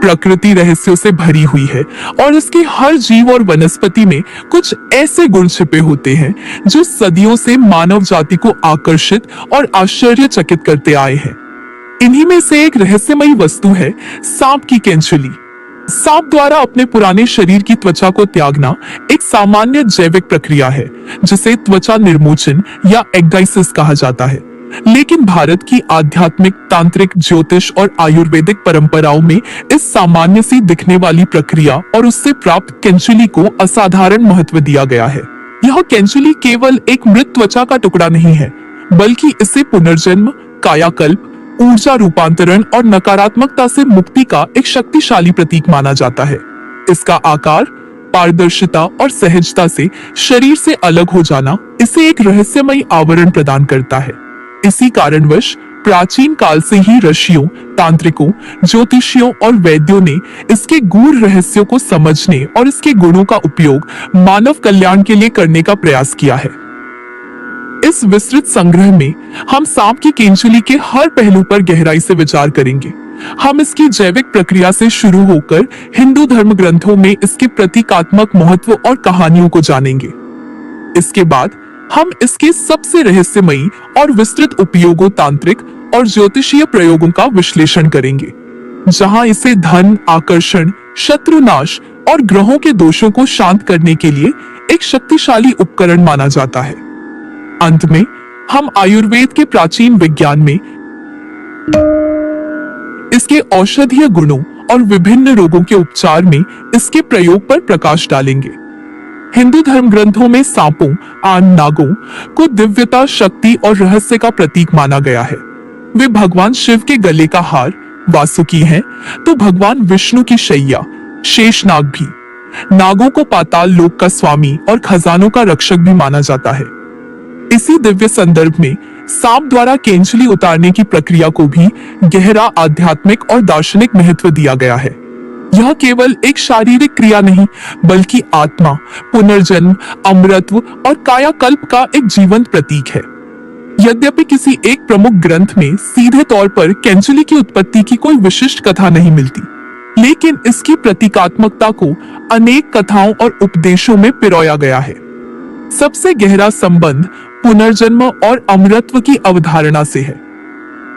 प्रकृति रहस्यों से भरी हुई है और इसके हर जीव और वनस्पति में कुछ ऐसे गुण छिपे होते हैं जो सदियों से मानव जाति को आकर्षित और आश्चर्यचकित करते आए हैं। इन्हीं में से एक रहस्यमयी वस्तु है सांप की केंचुली। सांप द्वारा अपने पुराने शरीर की त्वचा को त्यागना एक सामान्य जैविक प्रक्रिया है जिसे त्वचा निर्मोचन या एक्डाइसिस कहा जाता है। लेकिन भारत की आध्यात्मिक, तांत्रिक, ज्योतिष और आयुर्वेदिक परंपराओं में इस सामान्य सी दिखने वाली प्रक्रिया और उससे प्राप्त केंचुली को असाधारण महत्व दिया गया है। यह केंचुली केवल एक मृत त्वचा का टुकड़ा नहीं है, बल्कि इसे पुनर्जन्म, कायाकल्प, ऊर्जा रूपांतरण और नकारात्मकता से मुक्ति का एक शक्तिशाली प्रतीक माना जाता है। इसका आकार, पारदर्शिता और सहजता से शरीर से अलग हो जाना इसे एक रहस्यमयी आवरण प्रदान करता है। इसी कारणवश प्राचीन काल से ही ऋषियों, तांत्रिकों, ज्योतिषियों और वैद्यों ने इसके गूढ़ रहस्यों को समझने और इसके गुणों का उपयोग मानव कल्याण के लिए करने का प्रयास किया है। इस विस्तृत संग्रह में हम सांप की केंचुली के हर पहलू पर गहराई से विचार करेंगे। हम इसकी जैविक प्रक्रिया से शुरू होकर हिंदू धर्म ग्रंथों में इसके प्रतीकात्मक महत्व और कहानियों को जानेंगे। इसके बाद हम इसके सबसे रहस्यमयी और विस्तृत उपयोगों, तांत्रिक और ज्योतिषीय प्रयोगों का विश्लेषण करेंगे, जहां इसे धन, आकर्षण, शत्रुनाश और ग्रहों के दोषों को शांत करने के लिए एक शक्तिशाली उपकरण माना जाता है। अंत में हम आयुर्वेद के प्राचीन विज्ञान में इसके औषधीय गुणों और विभिन्न रोगों के उपचार में इसके प्रयोग पर प्रकाश डालेंगे। हिंदू धर्म ग्रंथों में सांपों, नागों को दिव्यता, शक्ति और रहस्य का प्रतीक माना गया है। वे भगवान शिव के गले का हार वासुकी हैं, तो भगवान विष्णु की शैया शेषनाग भी। नागों को पाताल लोक का स्वामी और खजानों का रक्षक भी माना जाता है। इसी दिव्य संदर्भ में सांप द्वारा केंचुली उतारने की प्रक्रिया को भी गहरा आध्यात्मिक और दार्शनिक महत्व दिया गया है। यह केवल एक शारीरिक क्रिया नहीं, बल्कि आत्मा, पुनर्जन्म, अमरत्व और कायाकल्प का एक जीवंत प्रतीक है। यद्यपि किसी एक प्रमुख ग्रंथ में सीधे तौर पर केंचुली की उत्पत्ति की कोई विशिष्ट कथा नहीं मिलती, लेकिन इसकी प्रतीकात्मकता को अनेक कथाओं और उपदेशों में पिरोया गया है। सबसे गहरा संबंध पुनर्जन्म और अमरत्व की अवधारणा से है।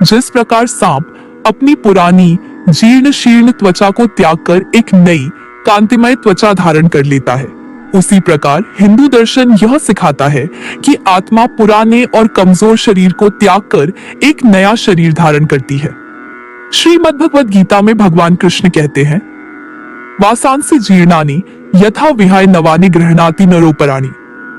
जिस प्रकार सांप अपनी पुरानी जीर्ण शीर्ण त्वचा को त्याग कर एक नई कांतिमय त्वचा धारण कर लेता है, उसी प्रकार हिंदू दर्शन यह सिखाता है कि आत्मा पुराने और कमजोर शरीर को त्याग कर एक नया शरीर धारण करती है। श्रीमद् भगवद गीता में भगवान कृष्ण कहते हैं, वासांसि जीर्णानि यथा विहाय नवानि गृह्णाति नरोपराणि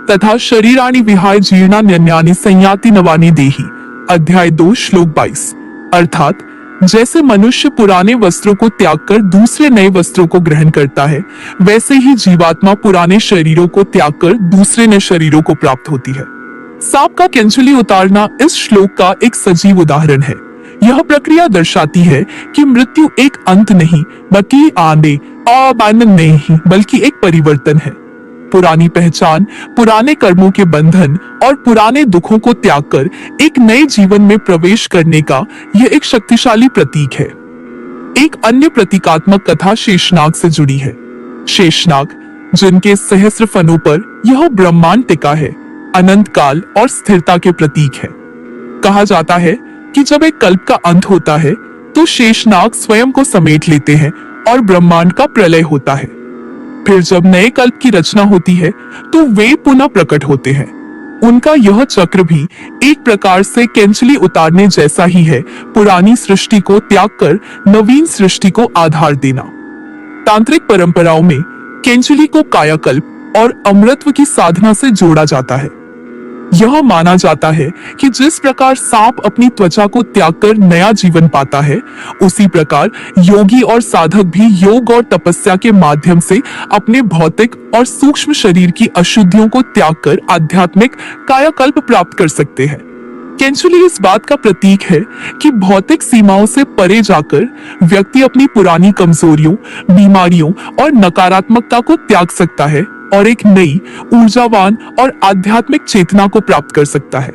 तथा शरीराणि विहाय जीर्णान्यन्यानि संयाति नवानि देहि। अध्याय 2 श्लोक 22। अर्थात जैसे मनुष्य पुराने वस्त्रों को त्याग कर दूसरे नए वस्त्रों को ग्रहण करता है, वैसे ही जीवात्मा पुराने शरीरों को त्याग कर दूसरे नए शरीरों को प्राप्त होती है। सांप का केंचुली उतारना इस श्लोक का एक सजीव उदाहरण है। यह प्रक्रिया दर्शाती है कि मृत्यु एक अंत नहीं, बल्कि नहीं, बल्कि एक परिवर्तन है। पुरानी पहचान, पुराने कर्मों के बंधन और पुराने दुखों को त्याग कर एक नए जीवन में प्रवेश करने का यह एक शक्तिशाली प्रतीक है। एक अन्य प्रतीकात्मक कथा शेषनाग से जुड़ी है। शेषनाग, जिनके सहस्र फनों पर यह ब्रह्मांड टिका है, अनंत काल और स्थिरता के प्रतीक है। कहा जाता है कि जब एक कल्प का अंत होता है तो शेषनाग स्वयं को समेट लेते हैं और ब्रह्मांड का प्रलय होता है। फिर जब नए कल्प की रचना होती है तो वे पुनः प्रकट होते हैं। उनका यह चक्र भी एक प्रकार से केंचुली उतारने जैसा ही है, पुरानी सृष्टि को त्याग कर नवीन सृष्टि को आधार देना। तांत्रिक परंपराओं में केंचुली को कायाकल्प और अमरत्व की साधना से जोड़ा जाता है। यह माना जाता है कि जिस प्रकार सांप अपनी त्वचा को त्याग कर नया जीवन पाता है, उसी प्रकार योगी और साधक भी योग और तपस्या के माध्यम से अपने भौतिक और सूक्ष्म शरीर की अशुद्धियों को त्याग कर आध्यात्मिक कायाकल्प प्राप्त कर सकते हैं। केंचुली इस बात का प्रतीक है कि भौतिक सीमाओं से परे जाकर व्यक्ति अपनी पुरानी कमजोरियों, बीमारियों और नकारात्मकता को त्याग सकता है और एक नई, ऊर्जावान और आध्यात्मिक चेतना को प्राप्त कर सकता है।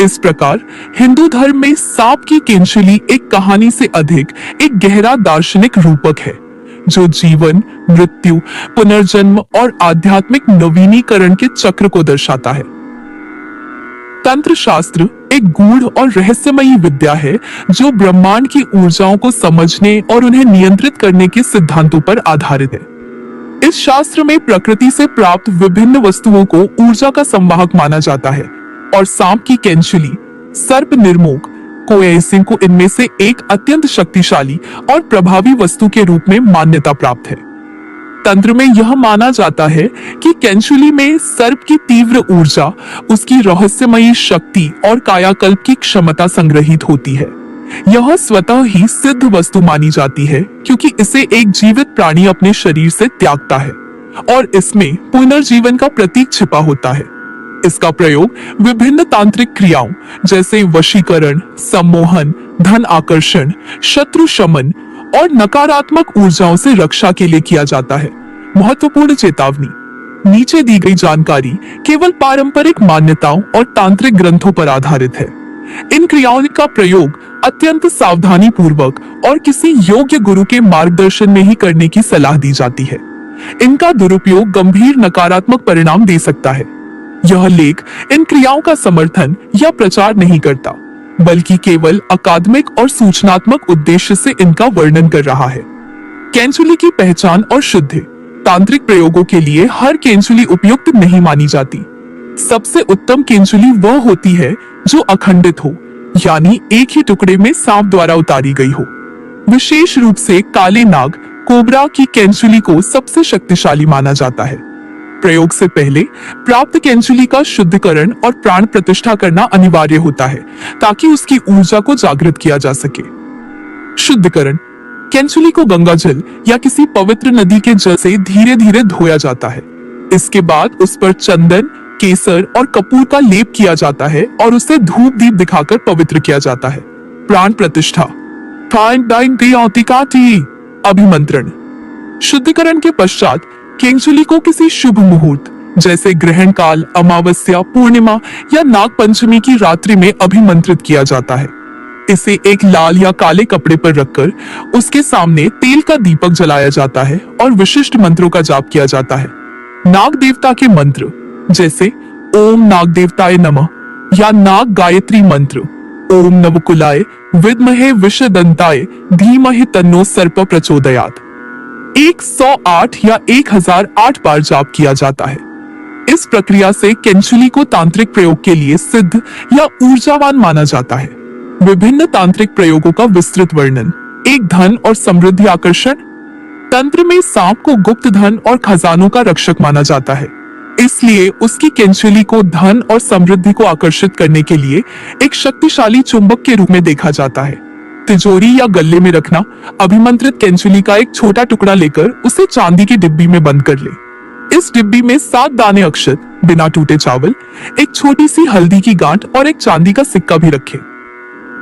इस प्रकार हिंदू धर्म में सांप की केंचुली एक कहानी से अधिक एक गहरा दार्शनिक रूपक है, जो जीवन, मृत्यु, पुनर्जन्म और आध्यात्मिक नवीनीकरण के चक्र को दर्शाता है। तंत्र शास्त्र एक गूढ़ और रहस्यमयी विद्या है जो ब्रह्मांड की ऊर्जाओं को समझने और उन्हें नियंत्रित करने के सिद्धांतों पर आधारित है। इस शास्त्र में प्रकृति से प्राप्त विभिन्न वस्तुओं को ऊर्जा का संवाहक माना जाता है और सांप की केंचुली, सर्प निर्मोक कोएसिंग को इनमें से एक अत्यंत शक्तिशाली और प्रभावी वस्तु के रूप में मान्यता प्राप्त है। तंत्र में यह माना जाता है कि केंचुली में सर्प की तीव्र ऊर्जा, उसकी रहस्यमयी शक्ति और कायाकल्प की क्षमता संग्रहित होती है। यह स्वतः ही सिद्ध वस्तु मानी जाती है क्योंकि इसे एक जीवित प्राणी अपने शरीर से त्यागता है और इसमें पुनर्जीवन का प्रतीक छिपा होता है। इसका प्रयोग विभिन्न तांत्रिक क्रियाओं जैसे वशीकरण, सम्मोहन, धन आकर्षण, शत्रु शमन और नकारात्मक ऊर्जाओं से रक्षा के लिए किया जाता है। महत्वपूर्ण चेतावनी, नीचे दी गई जानकारी केवल पारंपरिक मान्यताओं और तांत्रिक ग्रंथों पर आधारित है। इन क्रियाओं का प्रयोग अत्यंत सावधानी पूर्वक और किसी योग्य गुरु के मार्गदर्शन में ही करने की सलाह दी जाती है। इनका दुरुपयोग गंभीर नकारात्मक परिणाम दे सकता है। यह लेख इन क्रियाओं का समर्थन या प्रचार नहीं करता, बल्कि केवल अकादमिक और सूचनात्मक उद्देश्य से इनका वर्णन कर रहा है। केंचुली की पहचान और शुद्धि, तांत्रिक प्रयोगों के लिए हर केंचुली उपयुक्त नहीं मानी जाती। सबसे उत्तम केंचुली वह होती है जो अखंडित हो, यानी एक ही टुकड़े में सांप द्वारा उतारी गई हो। विशेष रूप से काले नाग, कोबरा की केंचुली को सबसे शक्तिशाली माना जाता है। प्रयोग से पहले प्राप्त केंचुली का शुद्धिकरण और प्राण प्रतिष्ठा करना अनिवार्य होता है ताकि उसकी ऊर्जा को जागृत किया जा सके। शुद्धिकरण, केंचुली को गंगा जल या किसी पवित्र नदी के जल से धीरे धीरे धोया जाता है। इसके बाद उस पर चंदन, केसर और कपूर का लेप किया जाता है और उसे धूप दीप दिखाकर पवित्र किया जाता है। प्राण प्रतिष्ठा, अभिमंत्रण, शुद्धिकरण के पश्चात केंचुली को किसी शुभ मुहूर्त जैसे ग्रहण काल, अमावस्या, पूर्णिमा या नाग पंचमी की रात्रि में अभिमंत्रित किया जाता है। इसे एक लाल या काले कपड़े पर रखकर उसके सामने तेल का दीपक जलाया जाता है और विशिष्ट मंत्रों का जाप किया जाता है। नाग देवता के मंत्र जैसे ओम नाग देवताय नमः या नाग गायत्री मंत्र, ओम नवकुलाय विद्महे विषदंताय धीमहि तन्नो सर्प प्रचोदयात् 108 या 1008 बार जाप किया जाता है। इस प्रक्रिया से केंचुली को तांत्रिक प्रयोग के लिए सिद्ध या ऊर्जावान माना जाता है। विभिन्न तांत्रिक प्रयोगों का विस्तृत वर्णन। एक, धन और समृद्धि आकर्षण। तंत्र में सांप को गुप्त धन और खजानों का रक्षक माना जाता है, इसलिए उसकी केंचुली को धन और समृद्धि को आकर्षित करने के लिए एक शक्तिशाली चुंबक के रूप में देखा जाता है। तिजोरी या गल्ले में रखना, अभिमंत्रित केंचुली का एक छोटा टुकड़ा लेकर उसे चांदी की डिब्बी में बंद कर ले। इस डिब्बी में 7 दाने अक्षत, बिना टूटे चावल, एक छोटी सी हल्दी की गांठ और एक चांदी का सिक्का भी रखें।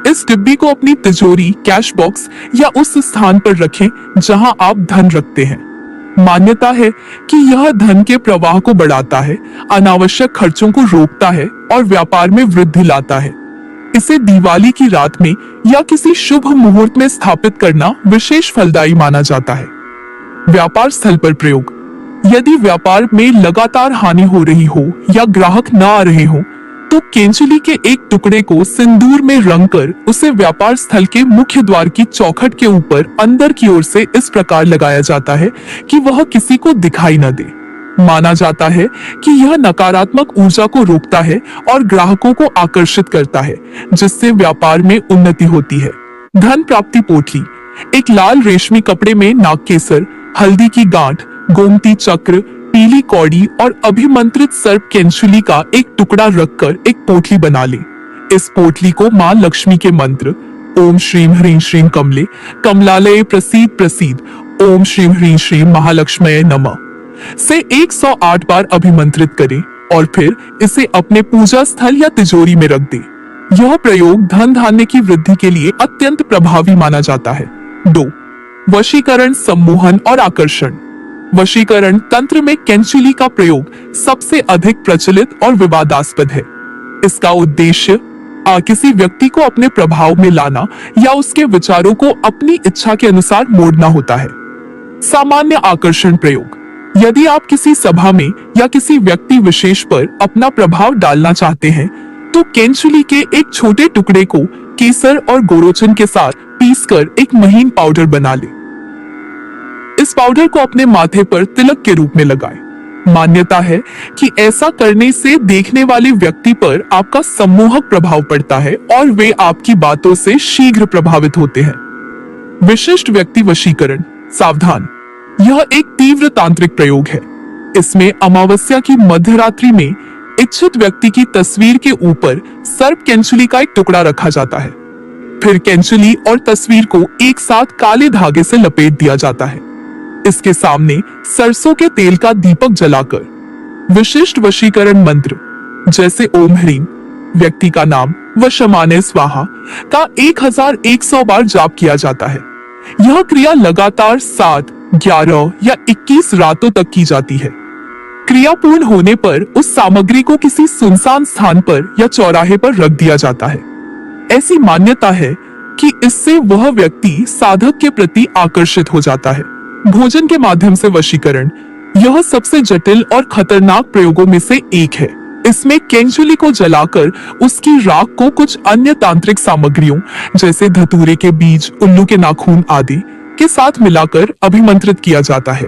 इस डिब्बी को अपनी तिजोरी, कैश बॉक्स या उस स्थान पर रखें जहां आप धन रखते हैं। मान्यता है कि यह धन के प्रवाह को बढ़ाता है, अनावश्यक खर्चों को रोकता है और व्यापार में वृद्धि लाता है। इसे दिवाली की रात में या किसी शुभ मुहूर्त में स्थापित करना विशेष फलदायी माना जाता है। व्यापार स्थल पर प्रयोग। यदि व्यापार में लगातार हानि हो रही हो या ग्राहक न आ रहे हो, तो केंचुली के एक टुकड़े को सिंदूर में रंगकर उसे व्यापार स्थल के मुख्य द्वार की चौखट के ऊपर अंदर की ओर से इस प्रकार लगाया जाता है कि वह किसी को दिखाई न दे। माना जाता है कि यह नकारात्मक ऊर्जा को रोकता है और ग्राहकों को आकर्षित करता है, जिससे व्यापार में उन्नति होती है। धन प्राप्ति पोटली। एक लाल रेशमी कपड़े में नागकेसर, हल्दी की गांठ, गोमती चक्र, पीली कौड़ी और अभिमंत्रित सर्प केंचुली का एक टुकड़ा रखकर एक पोटली बना ले। इस पोटली को मां लक्ष्मी के मंत्र ओम श्रीम ह्रीं श्रीं कमले कमलालय प्रसीद प्रसीद, ओम श्रीम ह्रीं श्रीं महालक्ष्मये नमः से 108 बार अभिमंत्रित करें और फिर इसे अपने पूजा स्थल या तिजोरी में रख दें। यह प्रयोग धन धान्य की वृद्धि के लिए अत्यंत प्रभावी माना जाता है। 2. वशीकरण, सम्मोहन और आकर्षण। वशीकरण तंत्र में केंचुली का प्रयोग सबसे अधिक प्रचलित और विवादास्पद है। इसका उद्देश्य किसी व्यक्ति को अपने प्रभाव में लाना या उसके विचारों को अपनी इच्छा के अनुसार मोड़ना होता है। सामान्य आकर्षण प्रयोग। यदि आप किसी सभा में या किसी व्यक्ति विशेष पर अपना प्रभाव डालना चाहते हैं तो केंचुली के एक छोटे टुकड़े को केसर और गोरोचन के साथ पीसकर एक महीन पाउडर बना लें। इस पाउडर को अपने माथे पर तिलक के रूप में लगाएं। मान्यता है कि ऐसा करने से देखने वाले व्यक्ति पर आपका सम्मोहक प्रभाव पड़ता है और वे आपकी बातों से शीघ्र प्रभावित होते हैं। विशिष्ट व्यक्ति वशीकरण। सावधान, यह एक तीव्र तांत्रिक प्रयोग है। इसमें अमावस्या की मध्यरात्रि में इच्छित व्यक्ति की तस्वीर के ऊपर सर्प केंचुली का एक टुकड़ा रखा जाता है। फिर केंचुली और तस्वीर को एक साथ काले धागे से लपेट दिया जाता है। इसके सामने सरसों के तेल का दीपक जलाकर विशिष्ट वशीकरण मंत्र जैसे ओम ह्रीम, व्यक्ति का नाम व शमाने स्वाहा का 1100 बार जाप किया जाता है। यह क्रिया लगातार 7, 11 या 21 रातों तक की जाती है। क्रिया पूर्ण होने पर उस सामग्री को किसी सुनसान स्थान पर या चौराहे पर रख दिया जाता है। ऐसी मान्यता है कि इससे वह व्यक्ति साधक के प्रति आकर्षित हो जाता है। भोजन के माध्यम से वशीकरण। यह सबसे जटिल और खतरनाक प्रयोगों में से एक है। इसमें केंचुली को जलाकर उसकी राख को कुछ अन्य तांत्रिक सामग्रियों जैसे धतूरे के बीज, उल्लू के नाखून आदि के साथ मिलाकर अभिमंत्रित किया जाता है।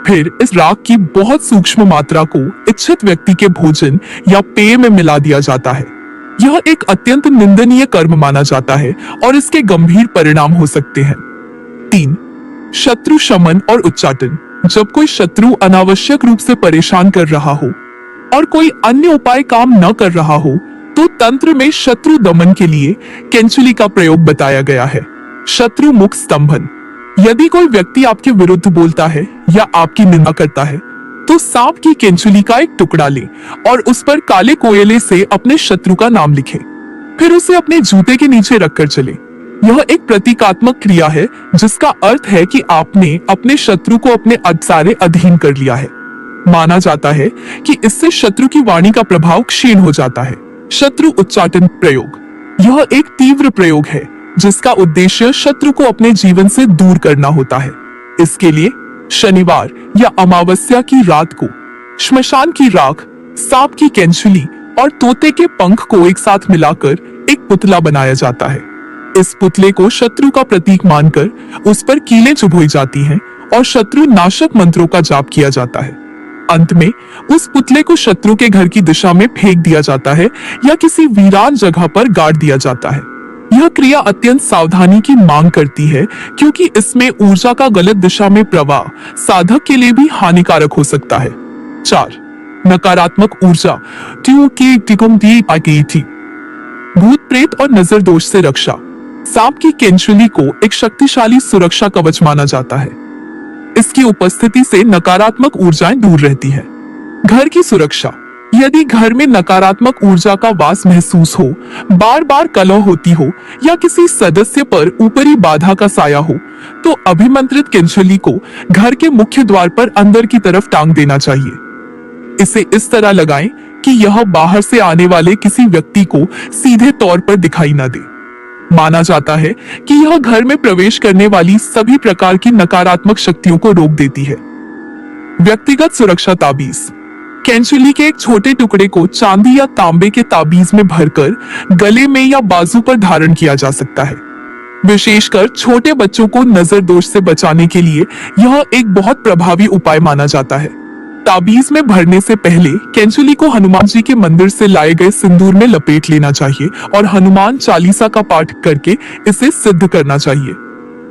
फिर इस राख की बहुत सूक्ष्म मात्रा को इच्छित व्यक्ति के भोजन या पेय में मिला दिया जाता है। यह एक अत्यंत निंदनीय कर्म माना जाता है और इसके गंभीर परिणाम हो सकते हैं। 3. शत्रु शमन और उच्चाटन। जब कोई शत्रु अनावश्यक रूप से परेशान कर रहा हो और कोई अन्य उपाय काम न कर रहा हो तो तंत्र में शत्रु दमन के लिए केंचुली का प्रयोग बताया गया है। शत्रु मुख स्तंभन। यदि कोई व्यक्ति आपके विरुद्ध बोलता है या आपकी निंदा करता है तो सांप की केंचुली का एक टुकड़ा लें और उस पर काले कोयले से अपने शत्रु का नाम लिखें। फिर उसे अपने जूते के नीचे रखकर चलें। यह एक प्रतीकात्मक क्रिया है जिसका अर्थ है कि आपने अपने शत्रु को अपने सारे अधीन कर लिया है। माना जाता है कि इससे शत्रु की वाणी का प्रभाव क्षीण हो जाता है। शत्रु उच्चाटन प्रयोग। यह एक तीव्र प्रयोग है जिसका उद्देश्य शत्रु को अपने जीवन से दूर करना होता है। इसके लिए शनिवार या अमावस्या की रात को श्मशान की राख, सांप की केंचुली और तोते के पंख को एक साथ मिलाकर एक पुतला बनाया जाता है। इस पुतले को शत्रु का प्रतीक मानकर उस पर कीलें चुभोई जाती हैं और शत्रु नाशक मंत्रों का जाप किया जाता है। अंत में उस पुतले को शत्रु के घर की दिशा में फेंक दिया जाता है या किसी वीरान जगह पर गाड़ दिया जाता है। यह क्रिया अत्यंत सावधानी की मांग करती है क्योंकि इसमें ऊर्जा का गलत दिशा में प्रवाह साधक के लिए भी हानिकारक हो सकता है। 4. नकारात्मक ऊर्जा। भूत प्रेत और नजर दोष से रक्षा। सांप की केंचुली को एक शक्तिशाली सुरक्षा कवच माना जाता है। इसकी उपस्थिति से नकारात्मक ऊर्जाएं दूर रहती हैं। घर की सुरक्षा। यदि घर में नकारात्मक ऊर्जा का वास महसूस हो, बार बार कलह होती हो या किसी सदस्य पर ऊपरी बाधा का साया हो तो अभिमंत्रित केंचुली को घर के मुख्य द्वार पर अंदर की तरफ टांग देना चाहिए। इसे इस तरह लगाएं कि यह बाहर से आने वाले किसी व्यक्ति को सीधे तौर पर दिखाई न दे। माना जाता है कि यह घर में प्रवेश करने वाली सभी प्रकार की नकारात्मक शक्तियों को रोक देती है। व्यक्तिगत सुरक्षा ताबीज। केंचुली के एक छोटे टुकड़े को चांदी या तांबे के ताबीज में भरकर गले में या बाजू पर धारण किया जा सकता है। विशेषकर छोटे बच्चों को नजर दोष से बचाने के लिए यह एक बहुत प्रभावी उपाय माना जाता है। ताबीज में भरने से पहले केंचुली को हनुमान जी के मंदिर से लाए गए सिंदूर में लपेट लेना चाहिए और हनुमान चालीसा का पाठ करके इसे सिद्ध करना चाहिए।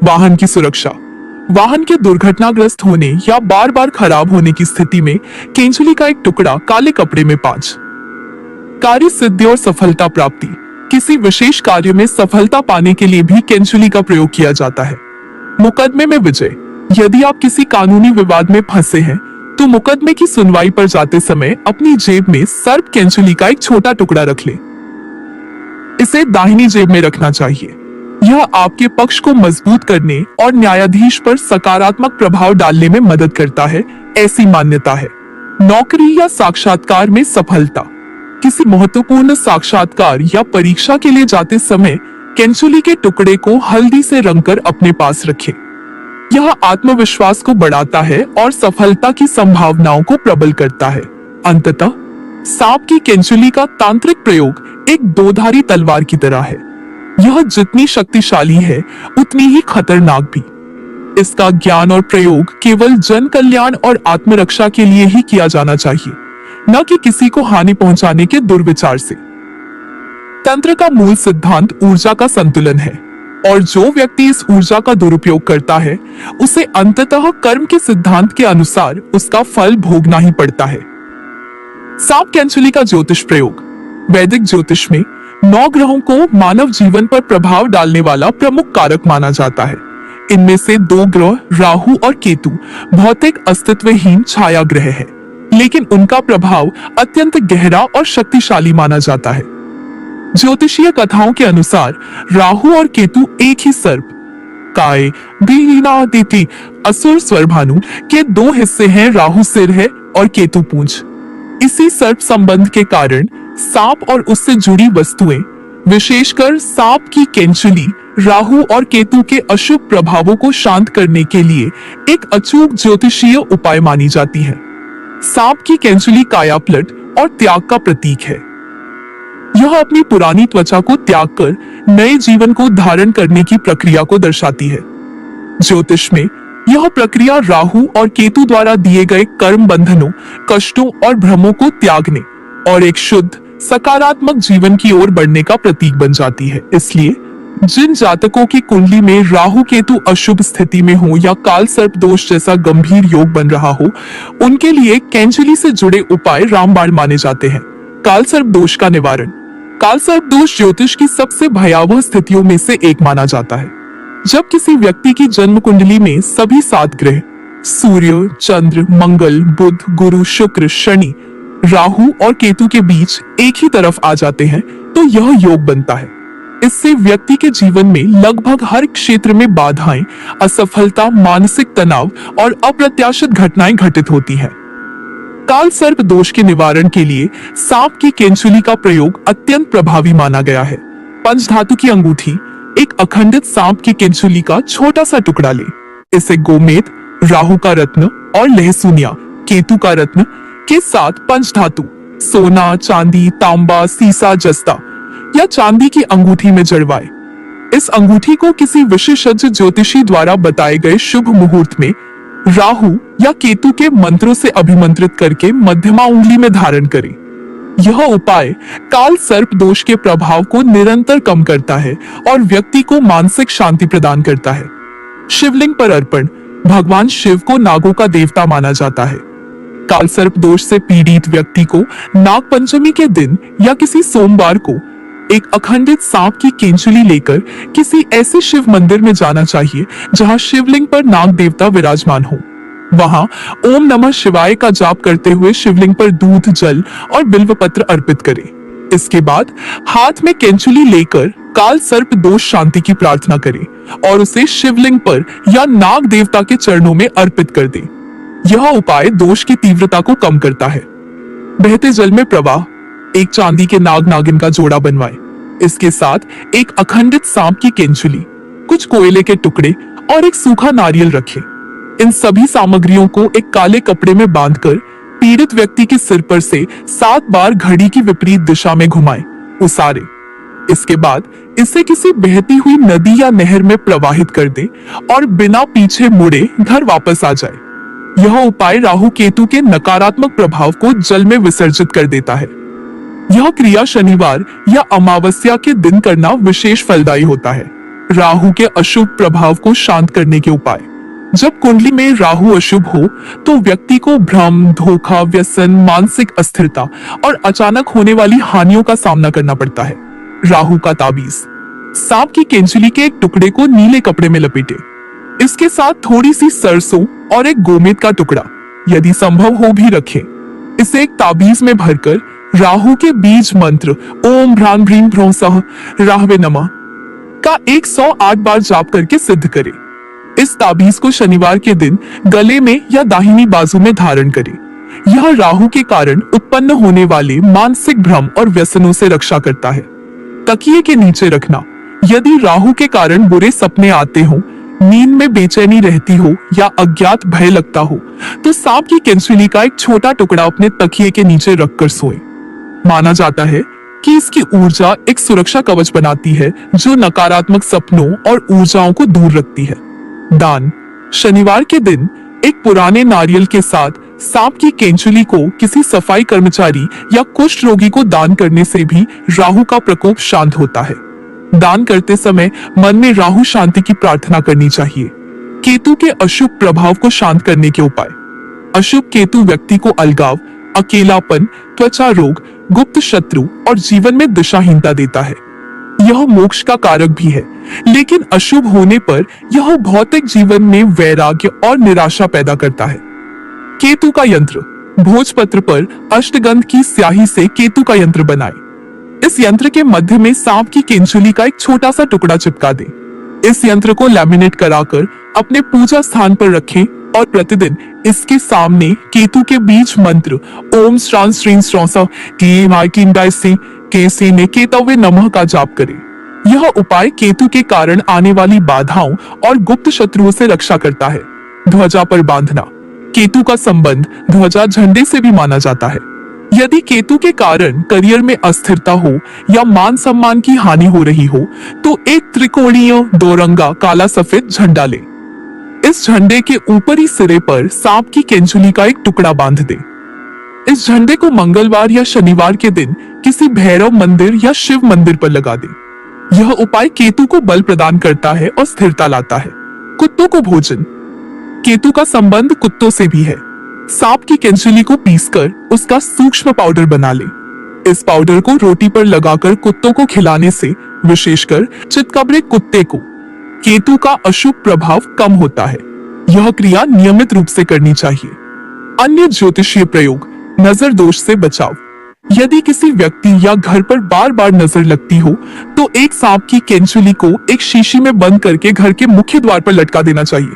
वाहन की सुरक्षा। वाहन के दुर्घटनाग्रस्त होने या बार बार खराब होने की स्थिति में केंचुली का एक टुकड़ा काले कपड़े में 5. कार्य सिद्धि और सफलता प्राप्ति। किसी विशेष कार्य में सफलता पाने के लिए भी केंचुली का प्रयोग किया जाता है। मुकदमे में विजय। यदि आप किसी कानूनी विवाद में फंसे हैं तो मुकदमे की सुनवाई पर जाते समय अपनी जेब में सर्प केंचुली का एक छोटा टुकड़ा रख लें। इसे दाहिनी जेब में रखना चाहिए। यह आपके पक्ष को मजबूत करने और न्यायाधीश पर सकारात्मक प्रभाव डालने में मदद करता है, ऐसी मान्यता है। नौकरी या साक्षात्कार में सफलता। किसी महत्वपूर्ण साक्षात्कार या परीक्षा के लिए जाते समय केंचुली के टुकड़े को हल्दी से रंगकर अपने पास रखें। यह आत्मविश्वास को बढ़ाता है और सफलता की संभावनाओं को प्रबल करता है। अंततः सांप की केंचुली का तांत्रिक प्रयोग एक दोधारी तलवार की तरह है। यह जितनी शक्तिशाली है उतनी ही खतरनाक भी। इसका ज्ञान और प्रयोग केवल जन कल्याण और आत्मरक्षा के लिए ही किया जाना चाहिए, न कि किसी को हानि पहुंचाने के दुर्विचार से। तंत्र का मूल सिद्धांत ऊर्जा का संतुलन है और जो व्यक्ति इस ऊर्जा का दुरुपयोग करता है उसे अंततः कर्म के सिद्धांत के अनुसार उसका फल भोगना ही पड़ता है। सांप केंचुली का ज्योतिष प्रयोग। वैदिक ज्योतिष में 9 ग्रहों को मानव जीवन पर प्रभाव डालने वाला प्रमुख कारक माना जाता है। इनमें से 2 ग्रह राहु और केतु भौतिक अस्तित्वहीन छाया ग्रह है, लेकिन उनका प्रभाव अत्यंत गहरा और शक्तिशाली माना जाता है। ज्योतिषीय कथाओं के अनुसार राहु और केतु एक ही सर्प काय बीनादिति असुर स्वरभानु के 2 हिस्से हैं। राहु सिर है और केतु पूंछ। इसी सर्प संबंध के कारण सांप और उससे जुड़ी वस्तुएं, विशेषकर सांप की केंचुली, राहु और केतु के अशुभ प्रभावों को शांत करने के लिए एक अचूक ज्योतिषीय उपाय मानी जाती है। सांप की केंचुली कायापलट और त्याग का प्रतीक है। यह अपनी पुरानी त्वचा को त्याग कर नए जीवन को धारण करने की प्रक्रिया को दर्शाती है। ज्योतिष में यह प्रक्रिया राहु और केतु द्वारा दिए गए कर्म बंधनों, कष्टों और भ्रमों को त्यागने और एक शुद्ध सकारात्मक जीवन की ओर बढ़ने का प्रतीक बन जाती है। इसलिए जिन जातकों की कुंडली में राहु केतु अशुभ स्थिति में हो या काल सर्प दोष जैसा गंभीर योग बन रहा हो, उनके लिए केंचुली से जुड़े उपाय रामबाण माने जाते हैं। काल सर्प दोष का निवारण। काल सर्प दोष ज्योतिष की सबसे भयावह स्थितियों में से एक माना जाता है। जब किसी व्यक्ति की जन्म कुंडली में सभी 7 ग्रह सूर्य, चंद्र, मंगल, बुध, गुरु, शुक्र, शनि, राहु और केतु के बीच एक ही तरफ आ जाते हैं तो यह योग बनता है। इससे व्यक्ति के जीवन में लगभग हर क्षेत्र में बाधाएं, असफलता, मानसिक तनाव और अप्रत्याशित घटनाएं घटित होती हैं। काल सर्प दोष के निवारण के लिए सांप की केंचुली का प्रयोग अत्यंत प्रभावी माना गया है। पंचधातु की अंगूठी, एक अखंडित सांप की केंचुली का छोटा सा टुकड़ा ले। इसे गोमेद, राहु का रत्न और लहसुनिया, केतु का रत्न के साथ पंचधातु सोना, चांदी, तांबा, सीसा, जस्ता या चांदी की अंगूठी में जड़वाए। इस अंगूठी को किसी विशेषज्ञ ज्योतिषी द्वारा बताए गए शुभ मुहूर्त में राहु या केतु के मंत्रों से अभिमंत्रित करके मध्यमा उंगली में धारण करें। यह उपाय काल सर्प दोष के प्रभाव को निरंतर कम करता है और व्यक्ति को मानसिक शांति प्रदान करता है। शिवलिंग पर अर्पण। भगवान शिव को नागों का देवता माना जाता है। काल सर्प दोष से पीड़ित व्यक्ति को नाग पंचमी के दिन या किसी सोमवार को एक अखंडित सांप की केंचुली लेकर किसी ऐसे शिव मंदिर में जाना चाहिए जहां शिवलिंग पर नाग देवता विराजमान हो। वहां ओम नमः शिवाय का जाप करते हुए शिवलिंग पर दूध, जल और बिल्व पत्र अर्पित करें। इसके बाद हाथ में केंचुली लेकर काल सर्प दोष शांति की प्रार्थना करें और उसे शिवलिंग पर या नाग देवता के चरणों में अर्पित कर दें। यह उपाय दोष की तीव्रता को कम करता है। बहते जल में प्रवाह। एक चांदी के नाग नागिन का जोड़ा बनवाएं। इसके साथ एक अखंडित सांप की केंचुली, कुछ कोयले के टुकड़े और एक सूखा नारियल रखें। इन सभी सामग्रियों को एक काले कपड़े में बांधकर पीड़ित व्यक्ति के सिर पर से 7 बार घड़ी की विपरीत दिशा में घुमाएं, उसारें। इसके बाद इसे किसी बहती हुई नदी या नहर में प्रवाहित कर दें और बिना पीछे मुड़े घर वापस आ जाए। यह उपाय राहु केतु के नकारात्मक प्रभाव को जल में विसर्जित कर देता है। यह क्रिया शनिवार या अमावस्या के दिन करना विशेष फलदायी होता है। राहु के अशुभ प्रभाव को शांत करने के उपाय। जब कुंडली में राहु अशुभ हो तो व्यक्ति को भ्रम, धोखा, व्यसन, मानसिक अस्थिरता और अचानक होने वाली हानियों का सामना करना पड़ता है। राहु का ताबीज। सांप की केंचुली के एक टुकड़े को नीले कपड़े में लपेटे। इसके साथ थोड़ी सी सरसों और एक गोमेद का टुकड़ा, यदि संभव हो भी रखें। इसे एक ताबीज में भरकर राहु के बीज मंत्र ओम भ्रां भ्रीं भ्रौं सः राहवे नमः का 108 बार जाप करके सिद्ध करें। इस ताबीज को शनिवार के दिन गले में या दाहिनी बाजू में धारण करें यह राहु के कारण उत्पन्न होने वाले मानसिक भ्रम और व्यसनों से रक्षा करता है। तकिए के नीचे रखना। यदि राहु के कारण बुरे सपने आते हो, नींद में बेचैनी रहती हो या अज्ञात भय लगता हो, तो सांप की केंचुली का एक छोटा टुकड़ा अपने तकिए के नीचे रखकर सोएं। माना जाता है कि इसकी ऊर्जा एक सुरक्षा कवच बनाती है जो नकारात्मक सपनों और ऊर्जाओं को दूर रखती है। दान। शनिवार के दिन एक पुराने नारियल के साथ सांप की केंचुली को किसी सफाई कर्मचारी या कुष्ठ रोगी को दान करने से भी राहु का प्रकोप शांत होता है। दान करते समय मन में राहु शांति की प्रार्थना करनी चाहिए। केतु के अशुभ प्रभाव को शांत करने के उपाय। अशुभ केतु व्यक्ति को अलगाव, अकेलापन, त्वचा रोग, गुप्त शत्रु और जीवन में दिशाहीनता देता है। यह मोक्ष का कारक भी है, लेकिन अशुभ होने पर यह भौतिक जीवन में वैराग्य और निराशा पैदा करता है। केतु का यंत्र। भोजपत्र पर अष्टगंध की स्याही से केतु का यंत्र बनाएं। इस यंत्र के मध्य में सांप की केंचुली का एक छोटा सा टुकड़ा चिपका दें। इस यंत्र को लैमिनेट कराकर अपने पूजा स्थान पर रखें और प्रतिदिन इसके सामने केतु के बीज मंत्र ओम श्रां श्रीं श्रौसा केसे ने केतवे नमः का जाप करें। यह उपाय केतु के कारण आने वाली बाधाओं और गुप्त शत्रुओं से रक्षा करता है। ध्वजा पर बांधना। केतु का संबंध ध्वजा झंडे से भी माना जाता है। यदि केतु के कारण करियर में अस्थिरता हो या मान सम्मान की हानि हो रही हो, तो एक त्रिकोणीय दोरंगा काला सफेद झंडा ले। इस झंडे के ऊपरी सिरे पर सांप की केंचुली का एक टुकड़ा बांध दे। इस झंडे को मंगलवार या शनिवार के दिन किसी भैरव मंदिर या शिव मंदिर पर लगा दे। यह उपाय केतु को बल प्रदान करता है और स्थिरता लाता है। कुत्तों को भोजन। केतु का संबंध कुत्तों से भी है। सांप की केंचुली को पीसकर उसका सूक्ष्म पाउडर बना ले। इस पाउडर को रोटी पर लगाकर कुत्तों को खिलाने से, विशेषकर चितकबरे कुत्ते को, केतु का अशुभ प्रभाव कम होता है। यह क्रिया नियमित रूप से करनी चाहिए। अन्य ज्योतिषीय प्रयोग। नजर दोष से बचाव। यदि किसी व्यक्ति या घर पर बार बार नजर लगती हो, तो एक सांप की केंचुली को एक शीशी में बंद करके घर के मुख्य द्वार पर लटका देना चाहिए।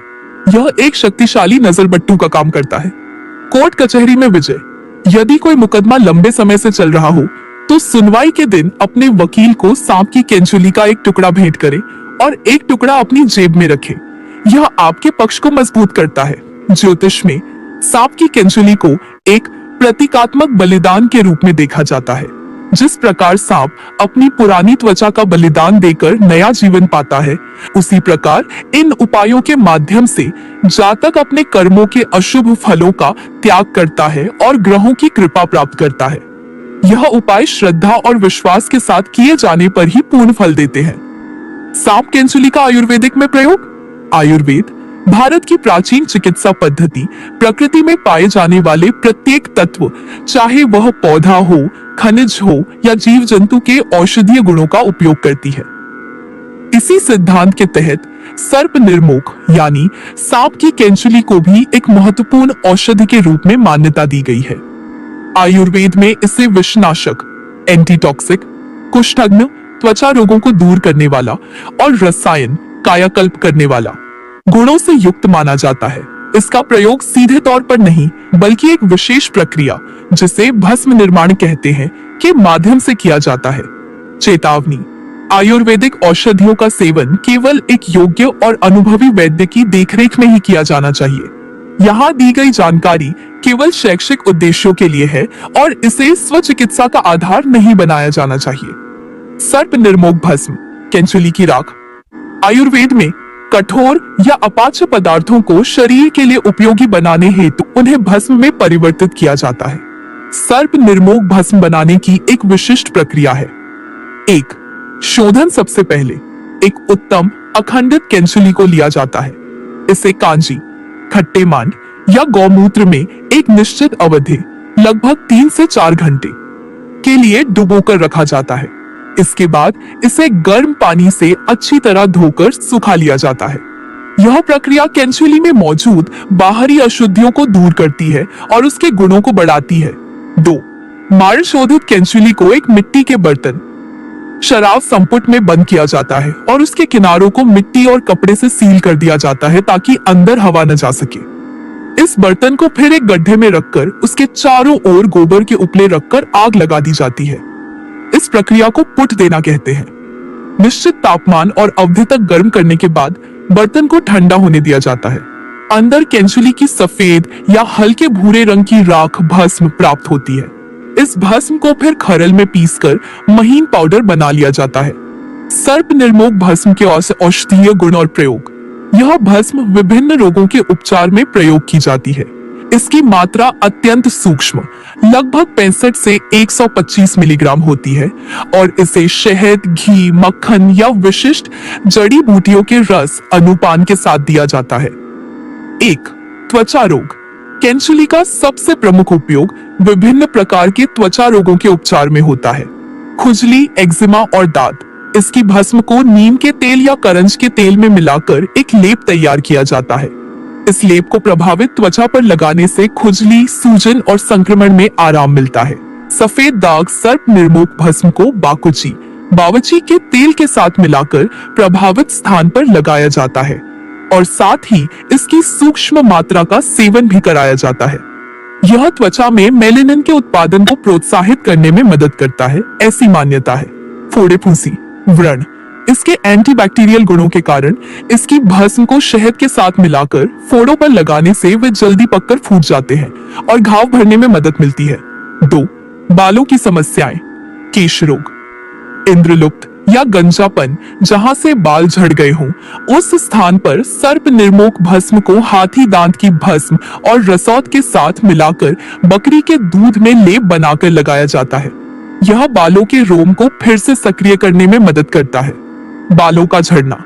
यह एक शक्तिशाली नजर बट्टू का काम करता है। कोर्ट कचहरी में विजय। यदि कोई मुकदमा लंबे समय से चल रहा हो, तो सुनवाई के दिन अपने वकील को सांप की केंचुली का एक टुकड़ा भेंट करें और एक टुकड़ा अपनी जेब में रखें। यह आपके पक्ष को मजबूत करता है। ज्योतिष में सांप की केंचुली को एक प्रतीकात्मक बलिदान के रूप में देखा जाता है। जिस प्रकार सांप अपनी पुरानी त्वचा का बलिदान देकर नया जीवन पाता है, उसी प्रकार इन उपायों के माध्यम से जातक अपने कर्मों के अशुभ फलों का त्याग करता है और ग्रहों की कृपा प्राप्त करता है। यह उपाय श्रद्धा और विश्वास के साथ किए जाने पर ही पूर्ण फल देते हैं। सांप केंचुली का आयुर्वेदिक में प्रयोग। आयुर्वेद भारत की प्राचीन चिकित्सा पद्धति प्रकृति में पाए जाने वाले प्रत्येक तत्व, चाहे वह पौधा हो, खनिज हो या जीव जंतु के औषधीय गुणों का उपयोग करती है। इसी सिद्धांत के तहत सर्प निर्मोक यानी सांप की केंचुली को भी एक महत्वपूर्ण औषधि के रूप में मान्यता दी गई है। आयुर्वेद में इसे विषनाशक, एंटीटॉक्सिक, कुष्ठग्न, त्वचा रोगों को दूर करने वाला और रसायन कायाकल्प करने वाला गुणों से युक्त माना जाता है। इसका प्रयोग सीधे तौर पर नहीं, बल्कि एक विशेष प्रक्रिया, जिसे भस्म निर्माण कहते हैं, के माध्यम से किया जाता है। चेतावनी। आयुर्वेदिक औषधियों का सेवन केवल एक योग्य और अनुभवी वैद्य की देखरेख में ही किया जाना चाहिए। यहाँ दी गई जानकारी केवल शैक्षिक उद्देश्यों के लिए है और इसे स्वचिकित्सा का आधार नहीं बनाया जाना चाहिए। सर्प निर्मोक भस्म, केंचुली की राख। आयुर्वेद में कठोर या अपाच्य पदार्थों को शरीर के लिए उपयोगी बनाने हेतु उन्हें भस्म में परिवर्तित किया जाता है। सर्प निर्मोक भस्म बनाने की एक विशिष्ट प्रक्रिया है। 1. शोधन। सबसे पहले एक उत्तम अखंडित केंचुली को लिया जाता है। इसे कांजी, खट्टे मान या गौमूत्र में एक निश्चित अवधि, लगभग 3 से 4 घंटे के लिए डुबोकर रखा जाता है। इसके बाद इसे गर्म पानी से अच्छी तरह धोकर सुखा लिया जाता है। यह प्रक्रिया केंचुली में मौजूद बाहरी अशुद्धियों को दूर करती है और उसके गुणों को बढ़ाती है। 2. मार शोधित केंचुली को एक मिट्टी के बर्तन, शराब संपुट में बंद किया जाता है और उसके किनारों को मिट्टी और कपड़े से सील कर दिया जाता है ताकि अंदर हवा न जा सके। इस बर्तन को फिर एक गड्ढे में रखकर उसके चारों ओर गोबर के उपले रखकर आग लगा दी जाती है। इस प्रक्रिया को पुट देना कहते हैं। निश्चित तापमान और अवधि तक गर्म करने के बाद बर्तन को ठंडा होने दिया जाता है। अंदर केंचुली की सफेद या हल्के भूरे रंग की राख भस्म प्राप्त होती है। इस भस्म को फिर खरल में पीसकर महीन पाउडर बना लिया जाता है। सर्प निर्मोक भस्म के औषधीय गुण और प्रयोग। यह भस्म विभिन्न रोगों के उपचार में प्रयोग की जाती है। इसकी मात्रा अत्यंत सूक्ष्म लगभग 65 से 125 मिलीग्राम होती है और इसे शहद, घी, मक्खन या विशिष्ट जड़ी बूटियों के रस अनुपान के साथ दिया जाता है। 1. त्वचा रोग। केंचुली का सबसे प्रमुख उपयोग विभिन्न प्रकार के त्वचा रोगों के उपचार में होता है। खुजली, एक्जिमा और दाद। इसकी भस्म को नीम के तेल या करंज के तेल में मिलाकर एक लेप तैयार किया जाता है। इस लेप को प्रभावित त्वचा पर लगाने से खुजली, सूजन और संक्रमण में आराम मिलता है। सफेद दाग सर्प निर्मोक भस्म को बावची के तेल के साथ मिलाकर प्रभावित स्थान पर लगाया जाता है और साथ ही इसकी सूक्ष्म मात्रा का सेवन भी कराया जाता है। यह त्वचा में मेलेनिन के उत्पादन को प्रोत्साहित करने में मदद करता है, ऐसी मान्यता है। फोड़े फुंसी, व्रण। इसके एंटीबैक्टीरियल गुणों के कारण इसकी भस्म को शहद के साथ मिलाकर फोड़ों पर लगाने से वे जल्दी पककर फूट जाते हैं और घाव भरने में मदद मिलती है। 2. बालों की समस्याएं। केश रोग। इंद्रलुप्त या गंजापन, जहां से बाल झड़ गए हों, उस स्थान पर सर्प निर्मोक भस्म को हाथी दांत की भस्म और रसौत के साथ मिलाकर बकरी के दूध में लेप बनाकर लगाया जाता है। यह बालों के रोम को फिर से सक्रिय करने में मदद करता है। बालों का झड़ना।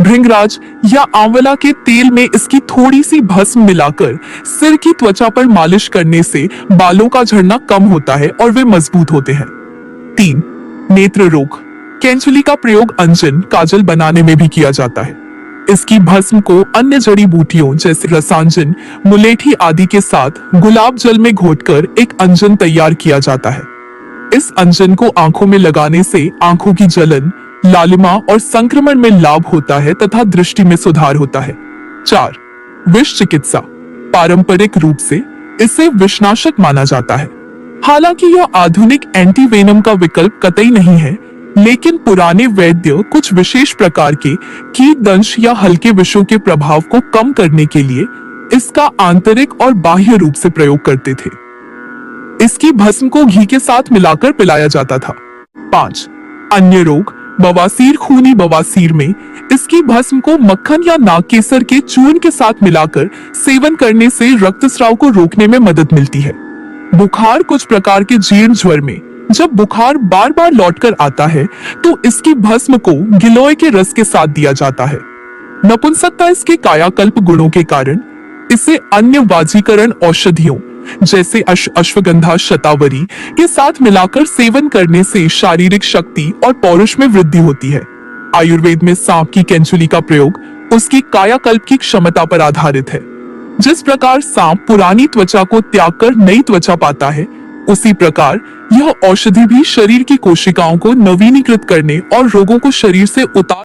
भृंगराज या आंवला के तेल में इसकी थोड़ी सी भस्म मिलाकर सिर की त्वचा पर मालिश करने से बालों का झड़ना कम होता है और वे मजबूत होते हैं। 3. नेत्र रोग। केंचुली का प्रयोग अंजन, काजल बनाने में भी किया जाता है। इसकी भस्म को अन्य जड़ी बूटियों जैसे रसांजन, मुलेठी आदि के साथ गुलाब जल में घोटकर एक अंजन तैयार किया जाता है। इस अंजन को आंखों में लगाने से आंखों की जलन, लालिमा और संक्रमण में लाभ होता है तथा दृष्टि में सुधार होता है। 4. विष चिकित्सा। पारंपरिक रूप से इसे विषनाशक माना जाता है। हालांकि यह आधुनिक एंटीवेनम का विकल्प कतई नहीं है, लेकिन पुराने वैद्य कुछ विशेष प्रकार के कीट दंश या हल्के विषों के प्रभाव को कम करने के लिए इसका आंतरिक और बाह्य रूप से प्रयोग करते थे। इसकी भस्म को घी के साथ मिलाकर पिलाया जाता था। 5. अन्य रोग। बवासीर। खूनी बवासीर में इसकी भस्म को मक्खन या नागकेसर के चूर्ण के साथ मिलाकर सेवन करने से रक्तस्राव को रोकने में मदद मिलती है। बुखार। कुछ प्रकार के जीर्ण ज्वर में जब बुखार बार बार लौटकर आता है तो इसकी भस्म को गिलोय के रस के साथ दिया जाता है। नपुंसकता। इसके कायाकल्प गुणों के कारण इसे अन्य वाजीकरण औषधियों जैसे अश्वगंधा, शतावरी के साथ मिलाकर सेवन करने से शारीरिक शक्ति और पौरुष में वृद्धि होती है। आयुर्वेद में सांप की केंचुली का प्रयोग उसकी कायाकल्प की क्षमता पर आधारित है। जिस प्रकार सांप पुरानी त्वचा को त्याग कर नई त्वचा पाता है, उसी प्रकार यह औषधि भी शरीर की कोशिकाओं को नवीनीकृत करने और रोगों को शरीर से उतार